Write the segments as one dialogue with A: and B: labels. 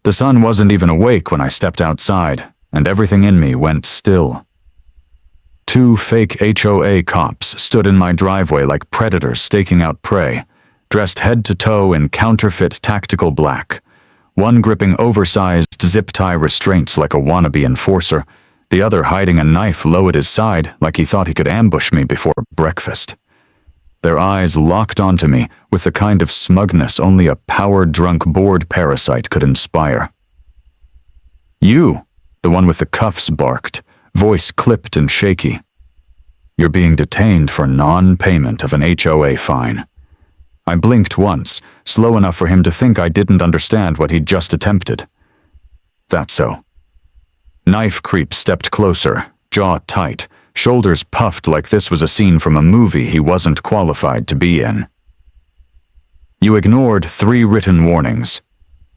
A: The sun wasn't even awake when I stepped outside, and everything in me went still. 2 fake HOA cops stood in my driveway like predators staking out prey, dressed head to toe in counterfeit tactical black, one gripping oversized zip-tie restraints like a wannabe enforcer, the other hiding a knife low at his side like he thought he could ambush me before breakfast. Their eyes locked onto me with the kind of smugness only a power-drunk bored parasite could inspire. "You," the one with the cuffs barked, voice clipped and shaky. "You're being detained for non-payment of an HOA fine." I blinked once, slow enough for him to think I didn't understand what he'd just attempted. "That's so." Knife Creep stepped closer, jaw tight, shoulders puffed like this was a scene from a movie he wasn't qualified to be in. "You ignored 3 written warnings.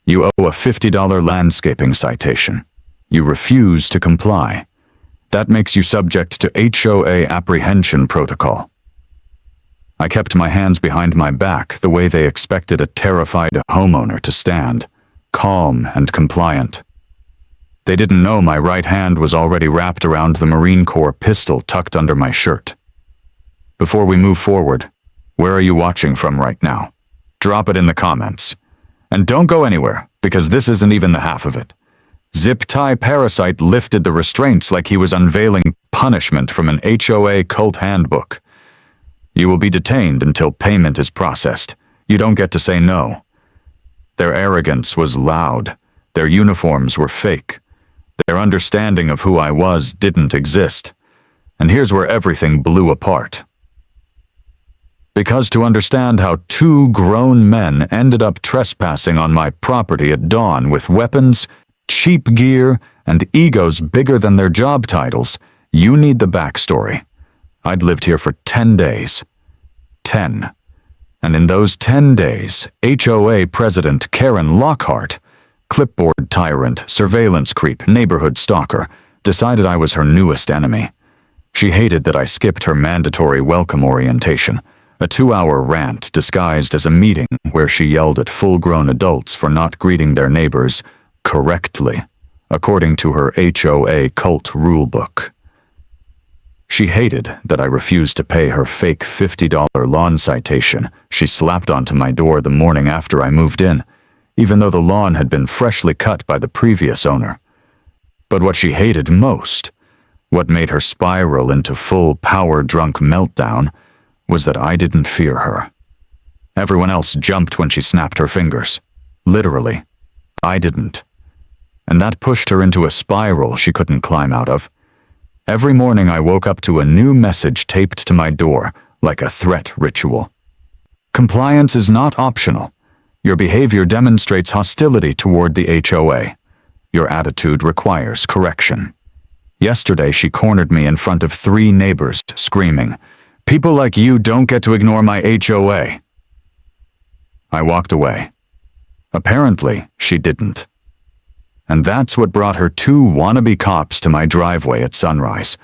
A: You owe a $50 landscaping citation. You refuse to comply. That makes you subject to HOA apprehension protocol." I kept my hands behind my back the way they expected a terrified homeowner to stand, calm and compliant. They didn't know my right hand was already wrapped around the Marine Corps pistol tucked under my shirt. "Before we move forward, where are you watching from right now? Drop it in the comments. And don't go anywhere, because this isn't even the half of it." Zip-tie parasite lifted the restraints like he was unveiling punishment from an HOA cult handbook. "You will be detained until payment is processed. You don't get to say no." Their arrogance was loud. Their uniforms were fake. Their understanding of who I was didn't exist. And here's where everything blew apart. Because to understand how 2 grown men ended up trespassing on my property at dawn with weapons, cheap gear, and egos bigger than their job titles, you need the backstory. I'd lived here for 10 days. 10. And in those 10 days, HOA President Karen Lockhart, clipboard tyrant, surveillance creep, neighborhood stalker, decided I was her newest enemy. She hated that I skipped her mandatory welcome orientation, a 2-hour rant disguised as a meeting where she yelled at full-grown adults for not greeting their neighbors correctly, according to her HOA cult rulebook. She hated that I refused to pay her fake $50 lawn citation she slapped onto my door the morning after I moved in, even though the lawn had been freshly cut by the previous owner. But what she hated most, what made her spiral into full power-drunk meltdown, was that I didn't fear her. Everyone else jumped when she snapped her fingers. Literally. I didn't. And that pushed her into a spiral she couldn't climb out of. Every morning I woke up to a new message taped to my door, like a threat ritual. Compliance is not optional. Your behavior demonstrates hostility toward the HOA. Your attitude requires correction. Yesterday she cornered me in front of 3 neighbors, screaming, "People like you don't get to ignore my HOA." I walked away. Apparently, she didn't. And that's what brought her 2 wannabe cops to my driveway at sunrise,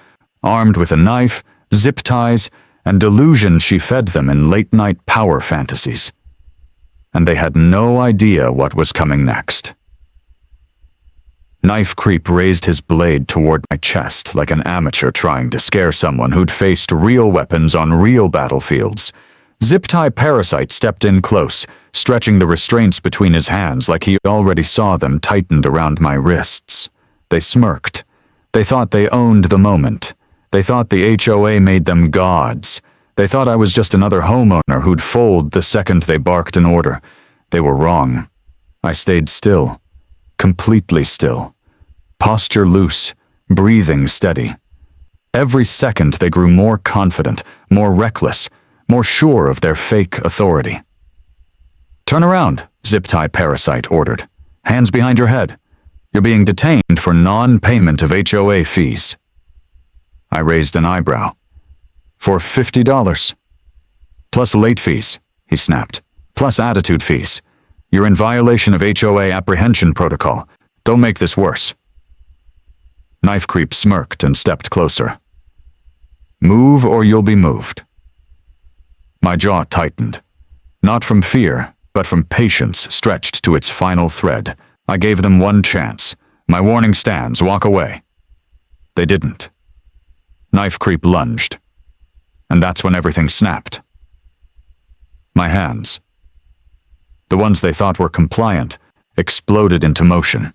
A: armed with a knife, zip ties, and delusions she fed them in late-night power fantasies. And they had no idea what was coming next. Knife Creep raised his blade toward my chest like an amateur trying to scare someone who'd faced real weapons on real battlefields. Zip-tie parasite stepped in close, stretching the restraints between his hands like he already saw them tightened around my wrists. They smirked. They thought they owned the moment. They thought the HOA made them gods. They thought I was just another homeowner who'd fold the second they barked an order. They were wrong. I stayed still. Completely still. Posture loose, breathing steady. Every second they grew more confident, more reckless, more sure of their fake authority. "Turn around," Zip-tie Parasite ordered. "Hands behind your head. You're being detained for non-payment of HOA fees." I raised an eyebrow. "For $50. Plus late fees," he snapped. "Plus attitude fees. You're in violation of HOA apprehension protocol. Don't make this worse." Knife Creep smirked and stepped closer. "Move or you'll be moved." My jaw tightened. Not from fear, but from patience stretched to its final thread, I gave them one chance. My warning stands, walk away. They didn't. Knife creep lunged. And that's when everything snapped. My hands, the ones they thought were compliant, exploded into motion.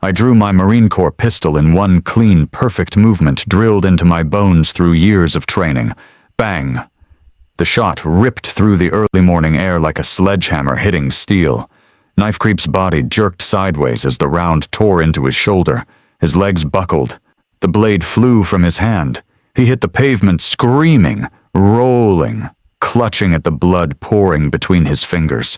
A: I drew my Marine Corps pistol in one clean, perfect movement drilled into my bones through years of training. Bang! The shot ripped through the early morning air like a sledgehammer hitting steel. Knife Creep's body jerked sideways as the round tore into his shoulder. His legs buckled. The blade flew from his hand. He hit the pavement screaming, rolling, clutching at the blood pouring between his fingers.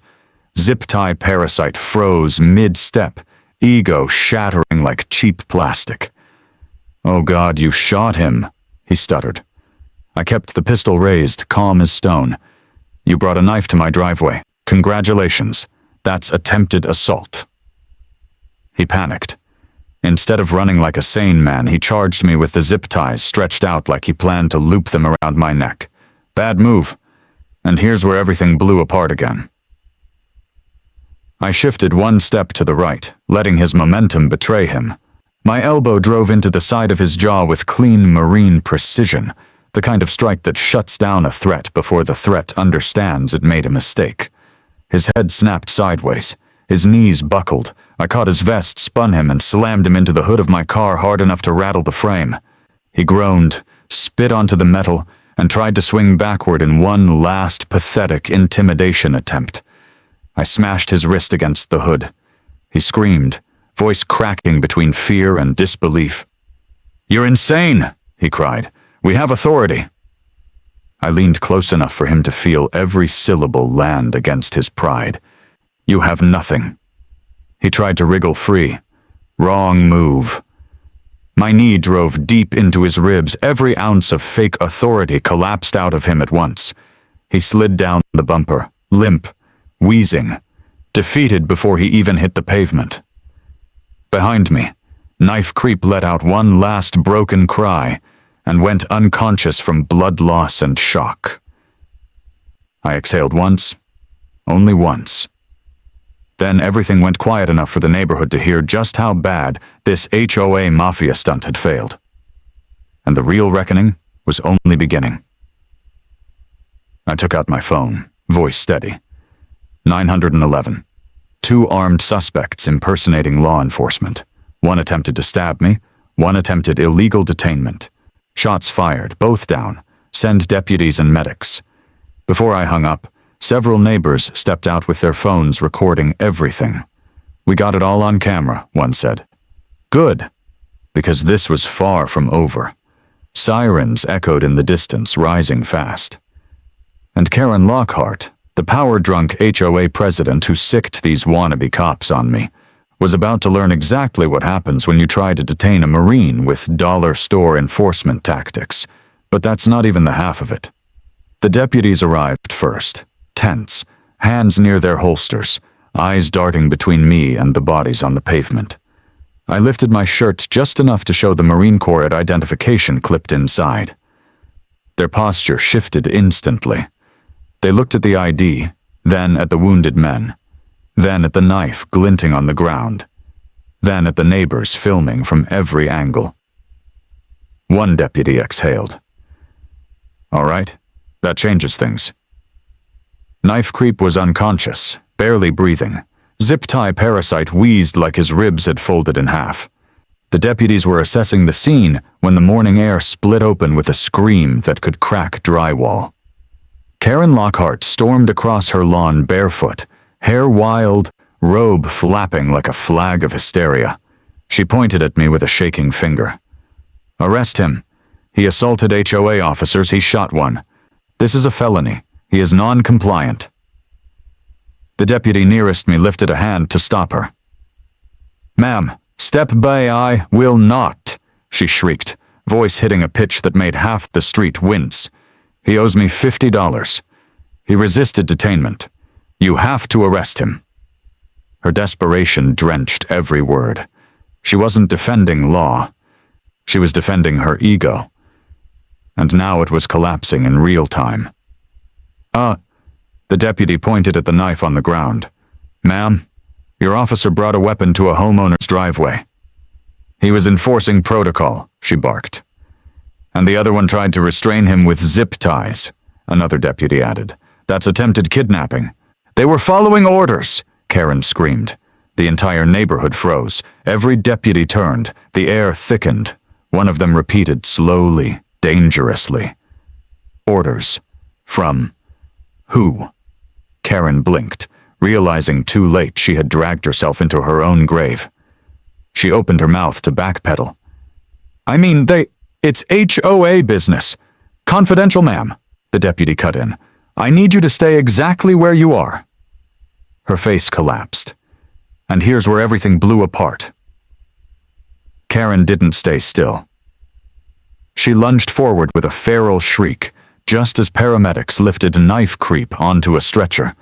A: Zip-tie parasite froze mid-step, ego shattering like cheap plastic. "Oh God, you shot him," he stuttered. I kept the pistol raised, calm as stone. "You brought a knife to my driveway. Congratulations. That's attempted assault." He panicked. Instead of running like a sane man, he charged me with the zip ties stretched out like he planned to loop them around my neck. Bad move. And here's where everything blew apart again. I shifted one step to the right, letting his momentum betray him. My elbow drove into the side of his jaw with clean marine precision, the kind of strike that shuts down a threat before the threat understands it made a mistake. His head snapped sideways. His knees buckled. I caught his vest, spun him, and slammed him into the hood of my car hard enough to rattle the frame. He groaned, spit onto the metal, and tried to swing backward in one last pathetic intimidation attempt. I smashed his wrist against the hood. He screamed, voice cracking between fear and disbelief. "You're insane!" he cried. "We have authority." I leaned close enough for him to feel every syllable land against his pride. "You have nothing." He tried to wriggle free. Wrong move. My knee drove deep into his ribs. Every ounce of fake authority collapsed out of him at once. He slid down the bumper, limp, wheezing, defeated before he even hit the pavement. Behind me, Knife Creep let out one last broken cry and went unconscious from blood loss and shock. I exhaled once, only once. Then everything went quiet enough for the neighborhood to hear just how bad this HOA mafia stunt had failed. And the real reckoning was only beginning. I took out my phone, voice steady. 911. 2 armed suspects impersonating law enforcement. One attempted to stab me, one attempted illegal detainment. Shots fired, both down. Send deputies and medics. Before I hung up, several neighbors stepped out with their phones recording everything. "We got it all on camera," one said. Good, because this was far from over. Sirens echoed in the distance, rising fast. And Karen Lockhart, the power-drunk HOA president who sicked these wannabe cops on me, was about to learn exactly what happens when you try to detain a Marine with dollar store enforcement tactics. But that's not even the half of it. The deputies arrived first, tense, hands near their holsters, eyes darting between me and the bodies on the pavement. I lifted my shirt just enough to show the Marine Corps identification clipped inside. Their posture shifted instantly. They looked at the ID, then at the wounded men, then at the knife glinting on the ground, then at the neighbors filming from every angle. One deputy exhaled. "All right, that changes things." Knife Creep was unconscious, barely breathing. Zip-tie parasite wheezed like his ribs had folded in half. The deputies were assessing the scene when the morning air split open with a scream that could crack drywall. Karen Lockhart stormed across her lawn barefoot, hair wild, robe flapping like a flag of hysteria. She pointed at me with a shaking finger. "Arrest him. He assaulted HOA officers. He shot one. This is a felony. He is non-compliant." The deputy nearest me lifted a hand to stop her. "Ma'am, step by, I will not," she shrieked, voice hitting a pitch that made half the street wince. "He owes me $50. He resisted detainment. You have to arrest him." Her desperation drenched every word. She wasn't defending law. She was defending her ego. And now it was collapsing in real time. The deputy pointed at the knife on the ground. "Ma'am, Your officer brought a weapon to a homeowner's driveway. He was enforcing protocol, she barked. And the other one tried to restrain him with zip ties, another deputy added. That's attempted kidnapping. They were following orders, Karen screamed. The entire neighborhood froze. Every deputy turned. The air thickened. One of them repeated slowly, dangerously. Orders. From who? Karen blinked, realizing too late she had dragged herself into her own grave. She opened her mouth to backpedal. I mean, it's HOA business. Confidential, ma'am, the deputy cut in. I need you to stay exactly where you are. Her face collapsed. And here's where everything blew apart. Karen didn't stay still. She lunged forward with a feral shriek, just as paramedics lifted Knife Creep onto a stretcher.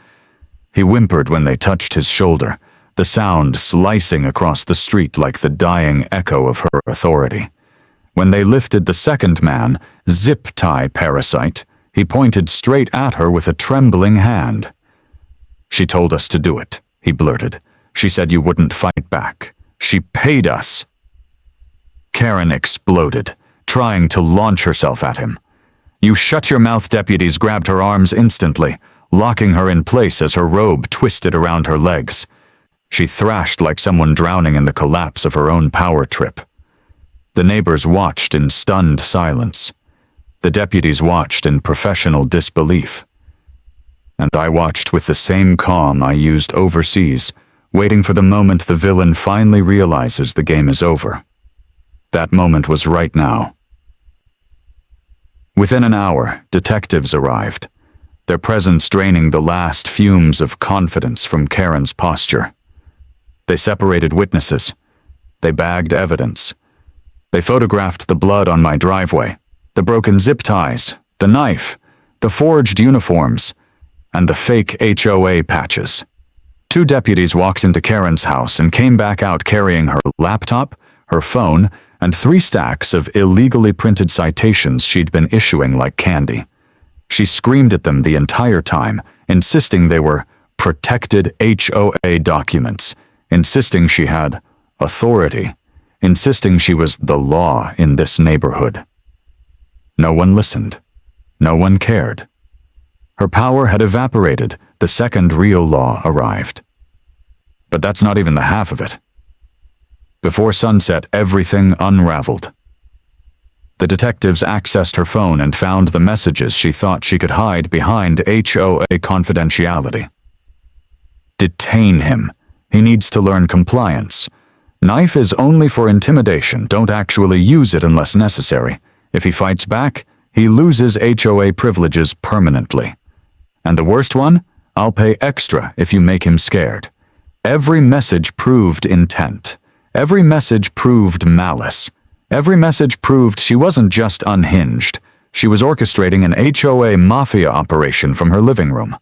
A: He whimpered when they touched his shoulder, the sound slicing across the street like the dying echo of her authority. When they lifted the second man, Zip Tie Parasite, he pointed straight at her with a trembling hand. She told us to do it, he blurted. She said you wouldn't fight back. She paid us. Karen exploded, trying to launch herself at him. You shut your mouth deputies grabbed her arms instantly, locking her in place as her robe twisted around her legs. She thrashed like someone drowning in the collapse of her own power trip. The neighbors watched in stunned silence. The deputies watched in professional disbelief. And I watched with the same calm I used overseas, waiting for the moment the villain finally realizes the game is over. That moment was right now. Within an hour, detectives arrived, their presence draining the last fumes of confidence from Karen's posture. They separated witnesses. They bagged evidence. They photographed the blood on my driveway, the broken zip ties, the knife, the forged uniforms, and the fake HOA patches. 2 deputies walked into Karen's house and came back out carrying her laptop, her phone, and 3 stacks of illegally printed citations she'd been issuing like candy. She screamed at them the entire time, insisting they were protected HOA documents, insisting she had authority, insisting she was the law in this neighborhood. No one listened. No one cared. Her power had evaporated the second real law arrived. But that's not even the half of it. Before sunset, everything unraveled. The detectives accessed her phone and found the messages she thought she could hide behind HOA confidentiality. Detain him. He needs to learn compliance. Knife is only for intimidation. Don't actually use it unless necessary. If he fights back, he loses HOA privileges permanently. And the worst one? I'll pay extra if you make him scared. Every message proved intent. Every message proved malice. Every message proved she wasn't just unhinged. She was orchestrating an HOA mafia operation from her living room.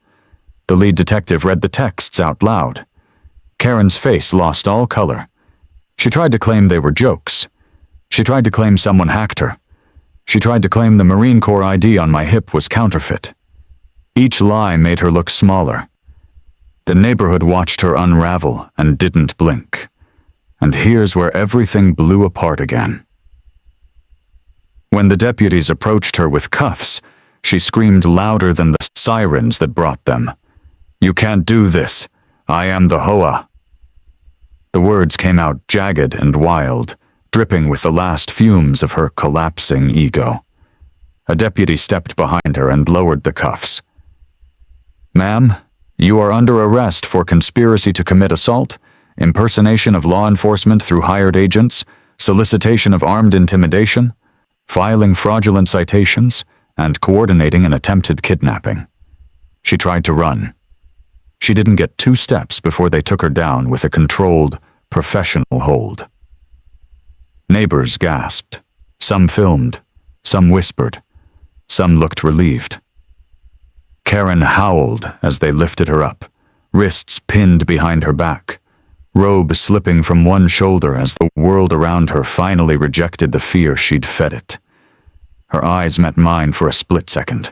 A: The lead detective read the texts out loud. Karen's face lost all color. She tried to claim they were jokes. She tried to claim someone hacked her. She tried to claim the Marine Corps ID on my hip was counterfeit. Each lie made her look smaller. The neighborhood watched her unravel and didn't blink. And here's where everything blew apart again. When the deputies approached her with cuffs, she screamed louder than the sirens that brought them. You can't do this. I am the HOA. The words came out jagged and wild, dripping with the last fumes of her collapsing ego. A deputy stepped behind her and lowered the cuffs. Ma'am, you are under arrest for conspiracy to commit assault, impersonation of law enforcement through hired agents, solicitation of armed intimidation, filing fraudulent citations, and coordinating an attempted kidnapping. She tried to run. She didn't get 2 steps before they took her down with a controlled, professional hold. Neighbors gasped. Some filmed. Some whispered. Some looked relieved. Karen howled as they lifted her up, wrists pinned behind her back, robe slipping from one shoulder as the world around her finally rejected the fear she'd fed it. Her eyes met mine for a split second.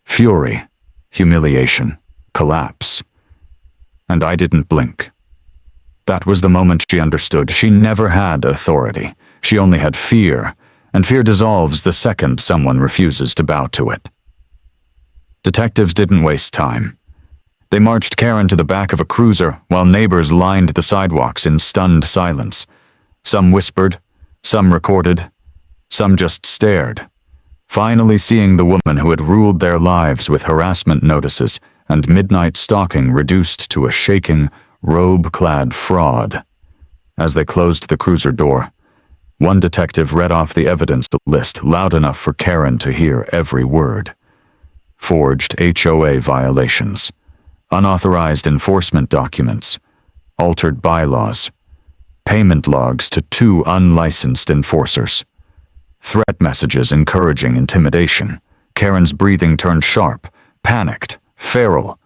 A: Fury, humiliation, collapse. And I didn't blink. That was the moment she understood she never had authority. She only had fear, and fear dissolves the second someone refuses to bow to it. Detectives didn't waste time. They marched Karen to the back of a cruiser while neighbors lined the sidewalks in stunned silence. Some whispered, some recorded, some just stared, finally seeing the woman who had ruled their lives with harassment notices and midnight stalking reduced to a shaking, robe-clad fraud. As they closed the cruiser door, one detective read off the evidence list loud enough for Karen to hear every word. Forged HOA violations, unauthorized enforcement documents, altered bylaws, payment logs to 2 unlicensed enforcers, threat messages encouraging intimidation. Karen's breathing turned sharp, panicked, feral.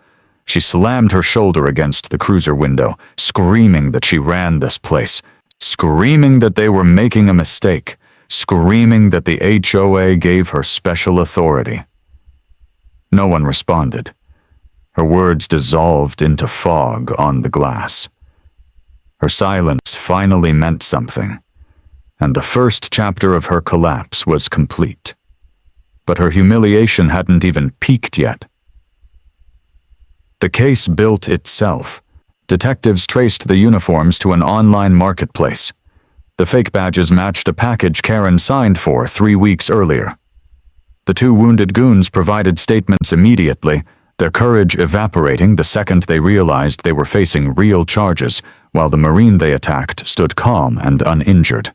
A: She slammed her shoulder against the cruiser window, screaming that she ran this place, screaming that they were making a mistake, screaming that the HOA gave her special authority. No one responded. Her words dissolved into fog on the glass. Her silence finally meant something, and the first chapter of her collapse was complete. But her humiliation hadn't even peaked yet. The case built itself. Detectives traced the uniforms to an online marketplace. The fake badges matched a package Karen signed for 3 weeks earlier. The 2 wounded goons provided statements immediately, their courage evaporating the second they realized they were facing real charges, while the Marine they attacked stood calm and uninjured.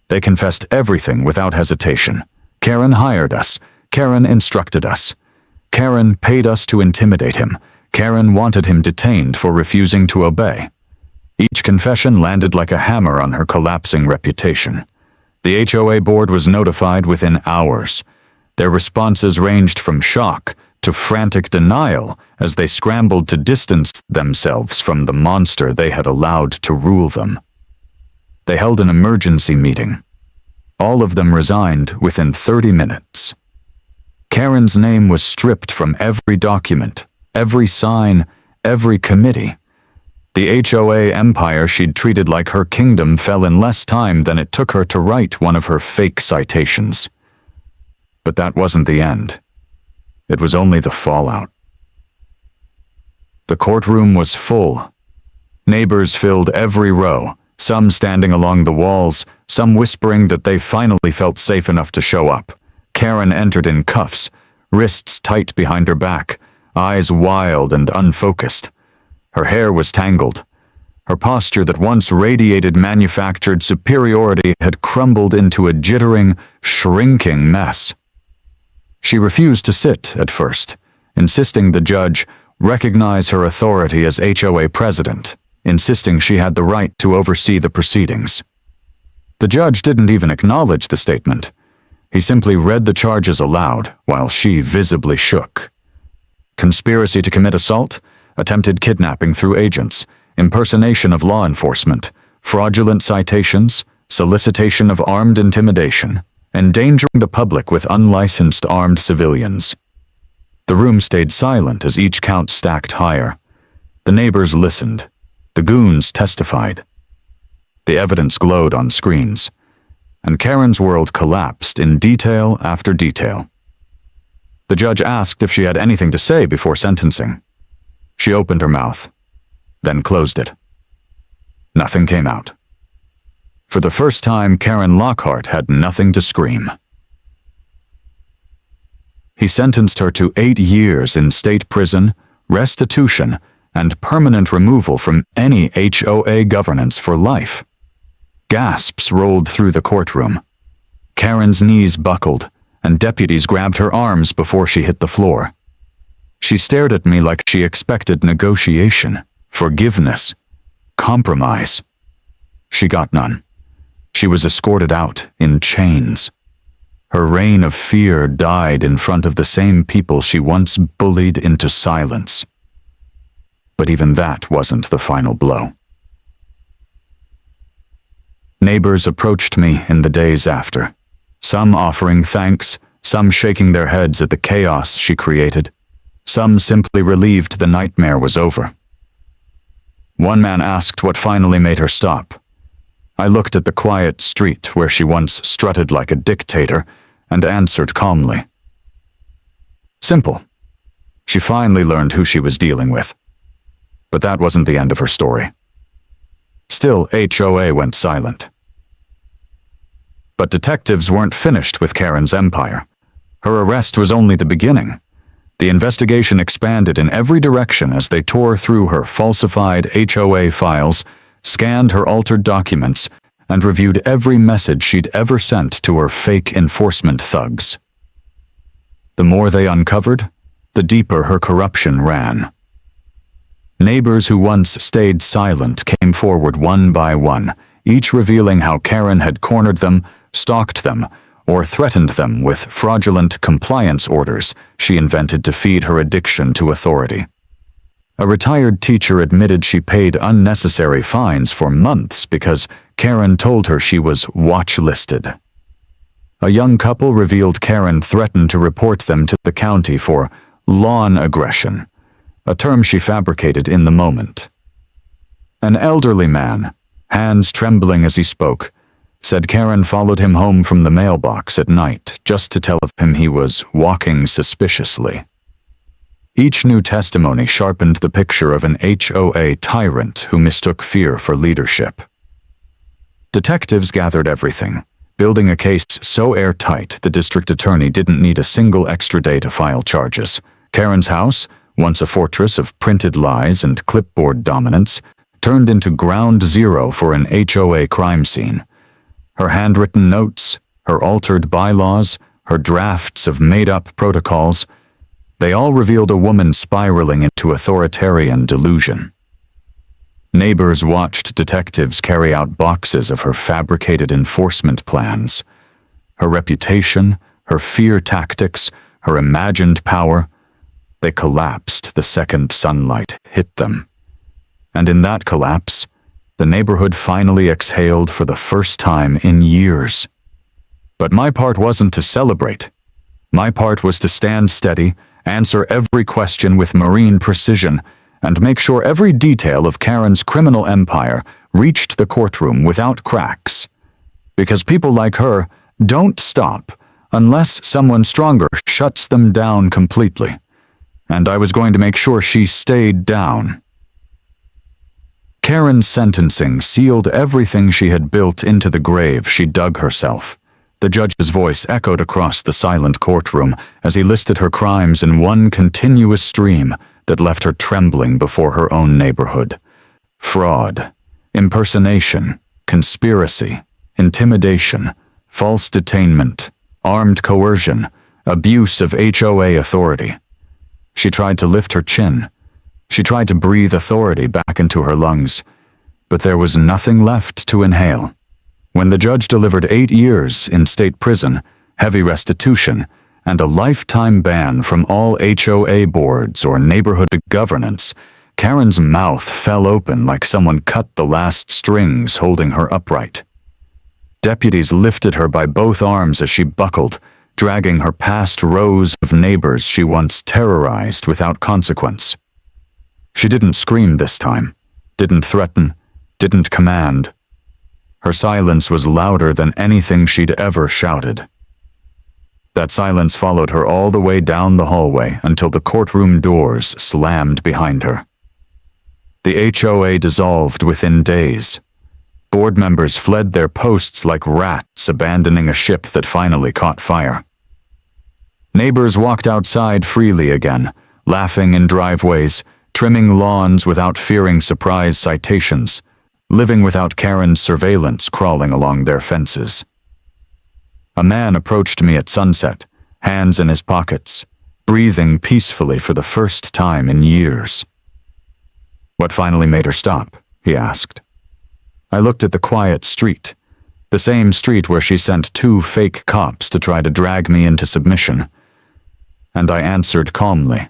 A: They confessed everything without hesitation. Karen hired us. Karen instructed us. Karen paid us to intimidate him. Karen wanted him detained for refusing to obey. Each confession landed like a hammer on her collapsing reputation. The HOA board was notified within hours. Their responses ranged from shock to frantic denial as they scrambled to distance themselves from the monster they had allowed to rule them. They held an emergency meeting. All of them resigned within 30 minutes. Karen's name was stripped from every document, every sign, every committee. The HOA empire she'd treated like her kingdom fell in less time than it took her to write one of her fake citations. But that wasn't the end. It was only the fallout. The courtroom was full. Neighbors filled every row, some standing along the walls, some whispering that they finally felt safe enough to show up. Karen entered in cuffs, wrists tight behind her back, eyes wild and unfocused. Her hair was tangled. Her posture that once radiated manufactured superiority had crumbled into a jittering, shrinking mess. She refused to sit at first, insisting the judge recognize her authority as HOA president, insisting she had the right to oversee the proceedings. The judge didn't even acknowledge the statement. He simply read the charges aloud while she visibly shook. Conspiracy to commit assault, attempted kidnapping through agents, impersonation of law enforcement, fraudulent citations, solicitation of armed intimidation, endangering the public with unlicensed armed civilians. The room stayed silent as each count stacked higher. The neighbors listened. The goons testified. The evidence glowed on screens, and Karen's world collapsed in detail after detail. The judge asked if she had anything to say before sentencing. She opened her mouth, then closed it. Nothing came out. For the first time, Karen Lockhart had nothing to scream. He sentenced her to 8 years in state prison, restitution, and permanent removal from any HOA governance for life. Gasps rolled through the courtroom. Karen's knees buckled, and deputies grabbed her arms before she hit the floor. She stared at me like she expected negotiation, forgiveness, compromise. She got none. She was escorted out in chains. Her reign of fear died in front of the same people she once bullied into silence. But even that wasn't the final blow. Neighbors approached me in the days after, some offering thanks, some shaking their heads at the chaos she created, some simply relieved the nightmare was over. One man asked what finally made her stop. I looked at the quiet street where she once strutted like a dictator and answered calmly. Simple. She finally learned who she was dealing with. But that wasn't the end of her story. Still, HOA went silent. But detectives weren't finished with Karen's empire. Her arrest was only the beginning. The investigation expanded in every direction as they tore through her falsified HOA files, scanned her altered documents, and reviewed every message she'd ever sent to her fake enforcement thugs. The more they uncovered, the deeper her corruption ran. Neighbors who once stayed silent came forward one by one, each revealing how Karen had cornered them, stalked them, or threatened them with fraudulent compliance orders she invented to feed her addiction to authority. A retired teacher admitted she paid unnecessary fines for months because Karen told her she was watch-listed. A young couple revealed Karen threatened to report them to the county for lawn aggression, a term she fabricated in the moment. An elderly man, hands trembling as he spoke, said Karen followed him home from the mailbox at night just to tell him he was walking suspiciously. Each new testimony sharpened the picture of an HOA tyrant who mistook fear for leadership. Detectives gathered everything, building a case so airtight the district attorney didn't need a single extra day to file charges. Karen's house, once a fortress of printed lies and clipboard dominance, turned into ground zero for an HOA crime scene. Her handwritten notes, her altered bylaws, her drafts of made-up protocols, they all revealed a woman spiraling into authoritarian delusion. Neighbors watched detectives carry out boxes of her fabricated enforcement plans. Her reputation, her fear tactics, her imagined power, they collapsed the second sunlight hit them. And in that collapse, the neighborhood finally exhaled for the first time in years. But my part wasn't to celebrate. My part was to stand steady, answer every question with marine precision, and make sure every detail of Karen's criminal empire reached the courtroom without cracks. Because people like her don't stop unless someone stronger shuts them down completely. And I was going to make sure she stayed down. Karen's sentencing sealed everything she had built into the grave she dug herself. The judge's voice echoed across the silent courtroom as he listed her crimes in one continuous stream that left her trembling before her own neighborhood. Fraud, impersonation, conspiracy, intimidation, false detainment, armed coercion, abuse of HOA authority. She tried to lift her chin. She tried to breathe authority back into her lungs, but there was nothing left to inhale. When the judge delivered 8 years in state prison, heavy restitution, and a lifetime ban from all HOA boards or neighborhood governance, Karen's mouth fell open like someone cut the last strings holding her upright. Deputies lifted her by both arms as she buckled, dragging her past rows of neighbors she once terrorized without consequence. She didn't scream this time, didn't threaten, didn't command. Her silence was louder than anything she'd ever shouted. That silence followed her all the way down the hallway until the courtroom doors slammed behind her. The HOA dissolved within days. Board members fled their posts like rats abandoning a ship that finally caught fire. Neighbors walked outside freely again, laughing in driveways, trimming lawns without fearing surprise citations, living without Karen's surveillance crawling along their fences. A man approached me at sunset, hands in his pockets, breathing peacefully for the first time in years. "What finally made her stop?" he asked. I looked at the quiet street, the same street where she sent 2 fake cops to try to drag me into submission, and I answered calmly.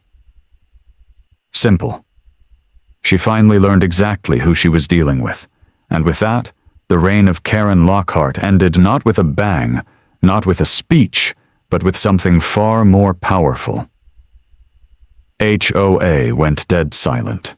A: Simple. She finally learned exactly who she was dealing with, and with that, the reign of Karen Lockhart ended not with a bang, not with a speech, but with something far more powerful. HOA went dead silent.